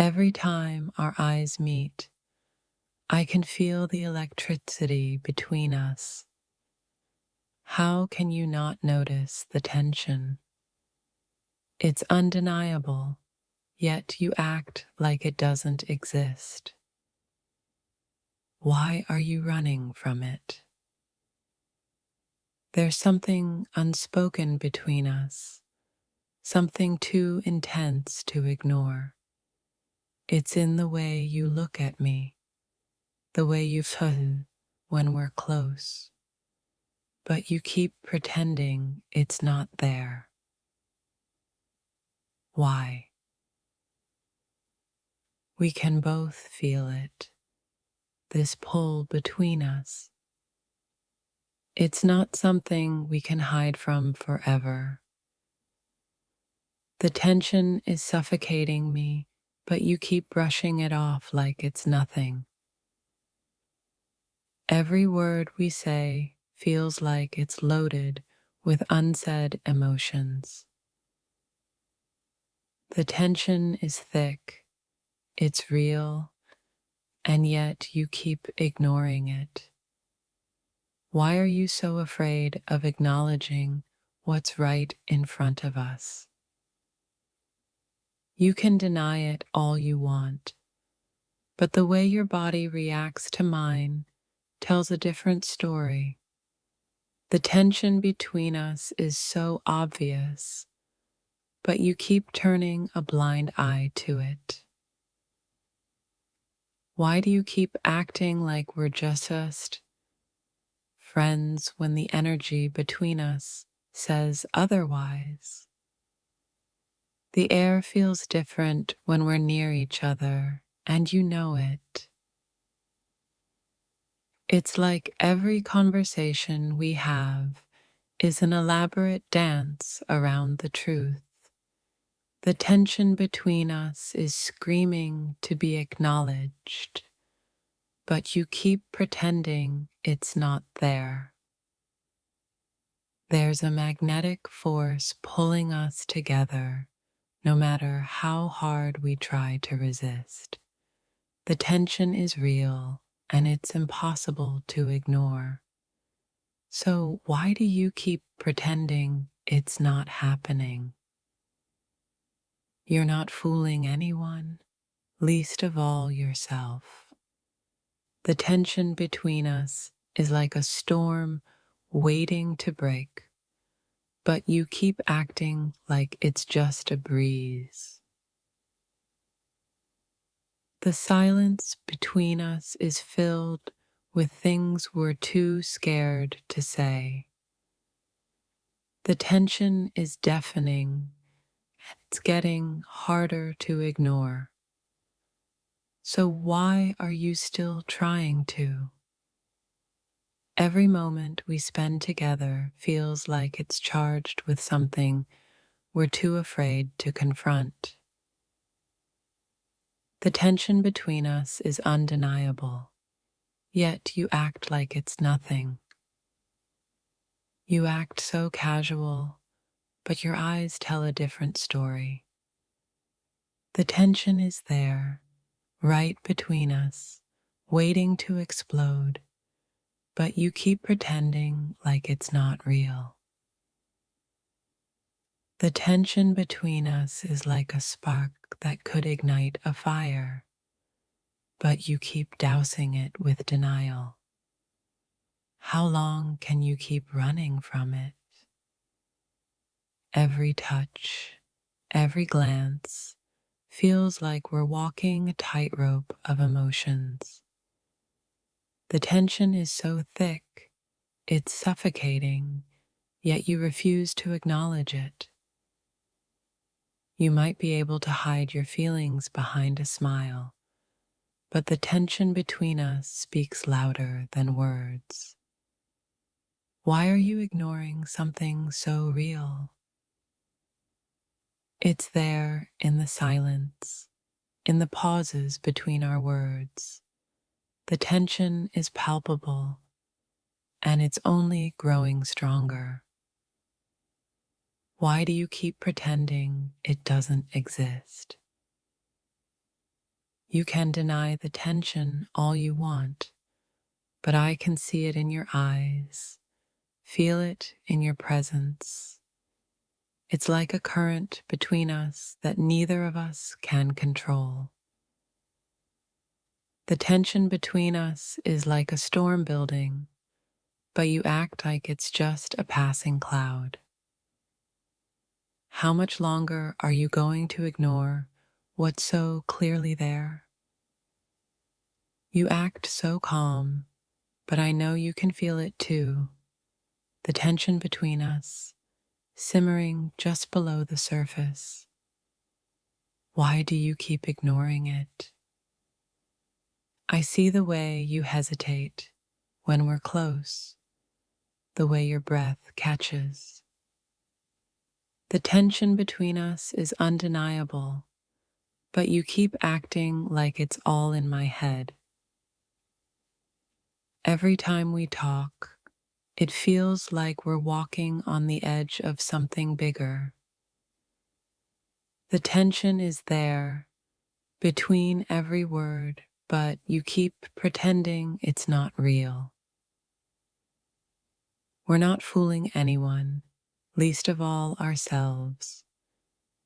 Every time our eyes meet, I can feel the electricity between us. How can you not notice the tension? It's undeniable, yet you act like it doesn't exist. Why are you running from it? There's something unspoken between us, something too intense to ignore. It's in the way you look at me, the way you feel when we're close, but you keep pretending it's not there. Why? We can both feel it, this pull between us. It's not something we can hide from forever. The tension is suffocating me, but you keep brushing it off like it's nothing. Every word we say feels like it's loaded with unsaid emotions. The tension is thick, it's real, and yet you keep ignoring it. Why are you so afraid of acknowledging what's right in front of us? You can deny it all you want, but the way your body reacts to mine tells a different story. The tension between us is so obvious, but you keep turning a blind eye to it. Why do you keep acting like we're just friends when the energy between us says otherwise? The air feels different when we're near each other, and you know it. It's like every conversation we have is an elaborate dance around the truth. The tension between us is screaming to be acknowledged, but you keep pretending it's not there. There's a magnetic force pulling us together, no matter how hard we try to resist. The tension is real, and it's impossible to ignore. So why do you keep pretending it's not happening? You're not fooling anyone, least of all yourself. The tension between us is like a storm waiting to break, but you keep acting like it's just a breeze. The silence between us is filled with things we're too scared to say. The tension is deafening. It's getting harder to ignore. So why are you still trying to? Every moment we spend together feels like it's charged with something we're too afraid to confront. The tension between us is undeniable, yet you act like it's nothing. You act so casual, but your eyes tell a different story. The tension is there, right between us, waiting to explode, but you keep pretending like it's not real. The tension between us is like a spark that could ignite a fire, but you keep dousing it with denial. How long can you keep running from it? Every touch, every glance feels like we're walking a tightrope of emotions. The tension is so thick, it's suffocating, yet you refuse to acknowledge it. You might be able to hide your feelings behind a smile, but the tension between us speaks louder than words. Why are you ignoring something so real? It's there in the silence, in the pauses between our words. The tension is palpable, and it's only growing stronger. Why do you keep pretending it doesn't exist? You can deny the tension all you want, but I can see it in your eyes, feel it in your presence. It's like a current between us that neither of us can control. The tension between us is like a storm building, but you act like it's just a passing cloud. How much longer are you going to ignore what's so clearly there? You act so calm, but I know you can feel it too. The tension between us, simmering just below the surface. Why do you keep ignoring it? I see the way you hesitate when we're close, the way your breath catches. The tension between us is undeniable, but you keep acting like it's all in my head. Every time we talk, it feels like we're walking on the edge of something bigger. The tension is there, between every word, but you keep pretending it's not real. We're not fooling anyone, least of all ourselves.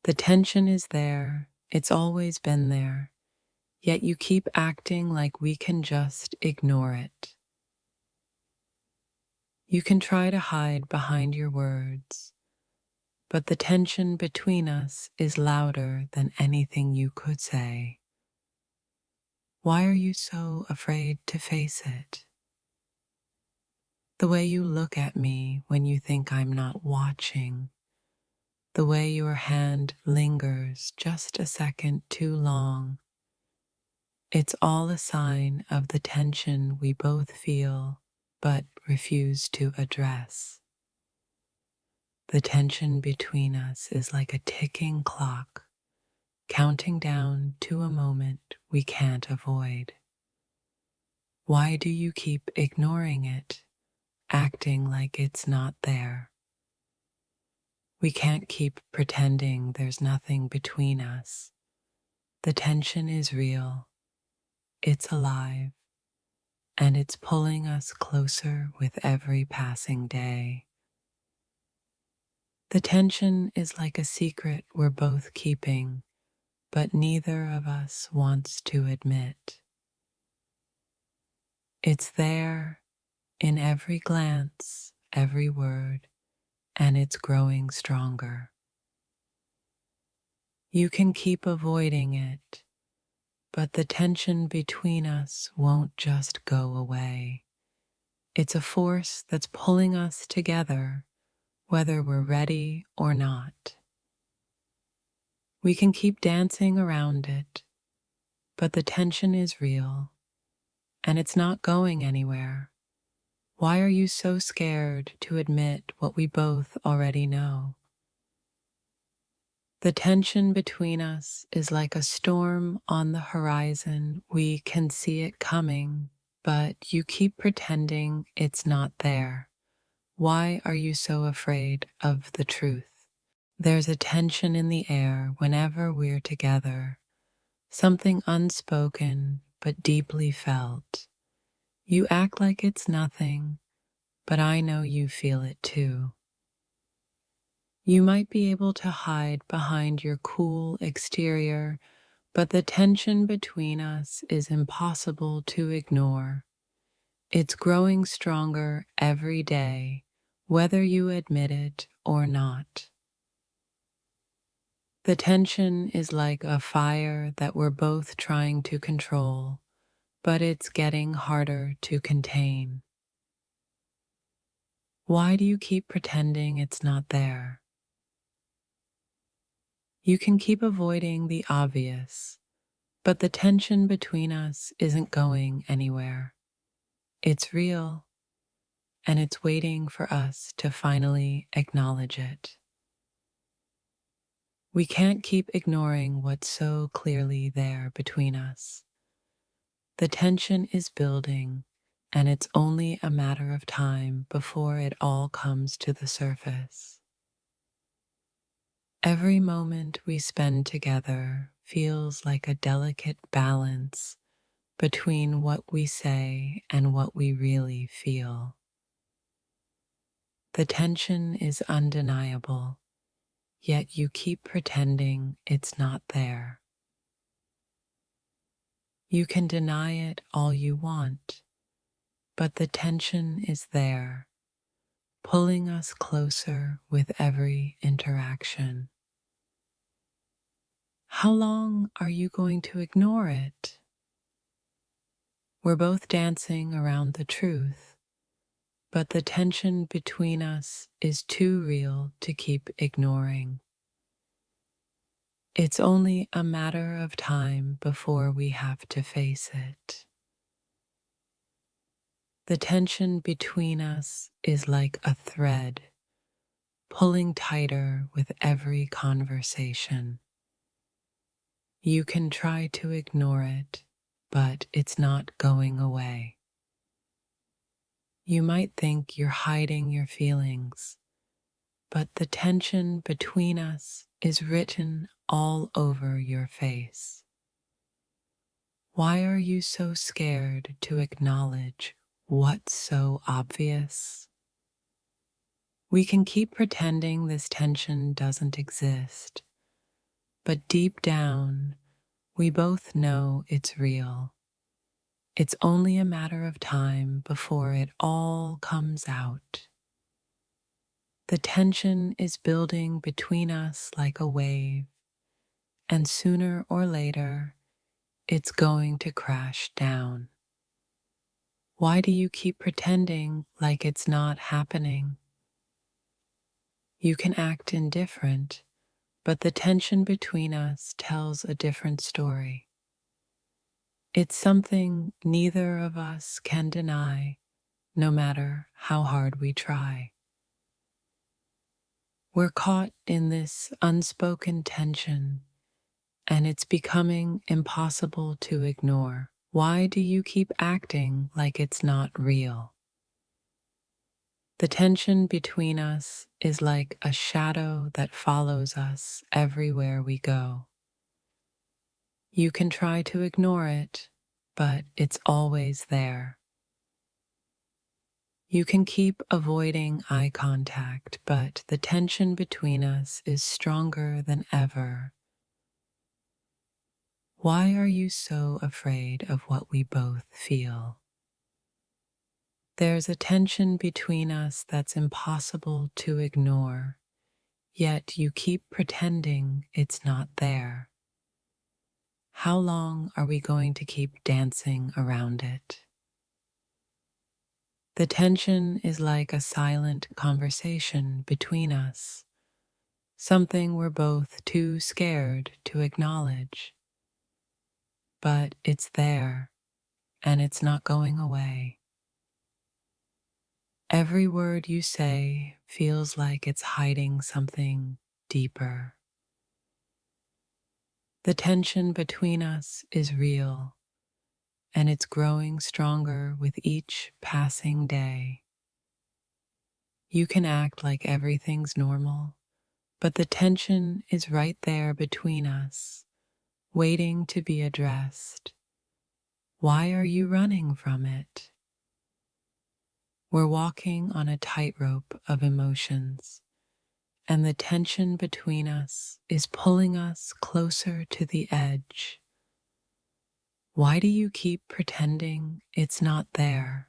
The tension is there, it's always been there, yet you keep acting like we can just ignore it. You can try to hide behind your words, but the tension between us is louder than anything you could say. Why are you so afraid to face it? The way you look at me when you think I'm not watching, the way your hand lingers just a second too long, it's all a sign of the tension we both feel but refuse to address. The tension between us is like a ticking clock, counting down to a moment we can't avoid. Why do you keep ignoring it, acting like it's not there? We can't keep pretending there's nothing between us. The tension is real, it's alive, and it's pulling us closer with every passing day. The tension is like a secret we're both keeping, but neither of us wants to admit. It's there in every glance, every word, and it's growing stronger. You can keep avoiding it, but the tension between us won't just go away. It's a force that's pulling us together, whether we're ready or not. We can keep dancing around it, but the tension is real, and it's not going anywhere. Why are you so scared to admit what we both already know? The tension between us is like a storm on the horizon. We can see it coming, but you keep pretending it's not there. Why are you so afraid of the truth? There's a tension in the air whenever we're together, something unspoken but deeply felt. You act like it's nothing, but I know you feel it too. You might be able to hide behind your cool exterior, but the tension between us is impossible to ignore. It's growing stronger every day, whether you admit it or not. The tension is like a fire that we're both trying to control, but it's getting harder to contain. Why do you keep pretending it's not there? You can keep avoiding the obvious, but the tension between us isn't going anywhere. It's real, and it's waiting for us to finally acknowledge it. We can't keep ignoring what's so clearly there between us. The tension is building, and it's only a matter of time before it all comes to the surface. Every moment we spend together feels like a delicate balance between what we say and what we really feel. The tension is undeniable, yet you keep pretending it's not there. You can deny it all you want, but the tension is there, pulling us closer with every interaction. How long are you going to ignore it? We're both dancing around the truth, but the tension between us is too real to keep ignoring. It's only a matter of time before we have to face it. The tension between us is like a thread, pulling tighter with every conversation. You can try to ignore it, but it's not going away. You might think you're hiding your feelings, but the tension between us is written all over your face. Why are you so scared to acknowledge what's so obvious? We can keep pretending this tension doesn't exist, but deep down, we both know it's real. It's only a matter of time before it all comes out. The tension is building between us like a wave, and sooner or later, it's going to crash down. Why do you keep pretending like it's not happening? You can act indifferent, but the tension between us tells a different story. It's something neither of us can deny, no matter how hard we try. We're caught in this unspoken tension, and it's becoming impossible to ignore. Why do you keep acting like it's not real? The tension between us is like a shadow that follows us everywhere we go. You can try to ignore it, but it's always there. You can keep avoiding eye contact, but the tension between us is stronger than ever. Why are you so afraid of what we both feel? There's a tension between us that's impossible to ignore, yet you keep pretending it's not there. How long are we going to keep dancing around it? The tension is like a silent conversation between us, something we're both too scared to acknowledge. But it's there, and it's not going away. Every word you say feels like it's hiding something deeper. The tension between us is real, and it's growing stronger with each passing day. You can act like everything's normal, but the tension is right there between us, waiting to be addressed. Why are you running from it? We're walking on a tightrope of emotions, and the tension between us is pulling us closer to the edge. Why do you keep pretending it's not there?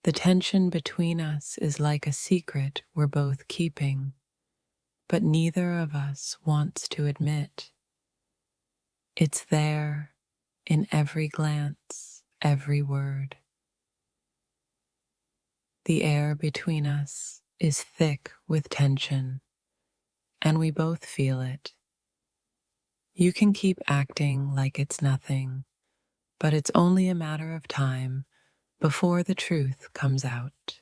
The tension between us is like a secret we're both keeping, but neither of us wants to admit. It's there in every glance, every word. The air between us is thick with tension, and we both feel it. You can keep acting like it's nothing, but it's only a matter of time before the truth comes out.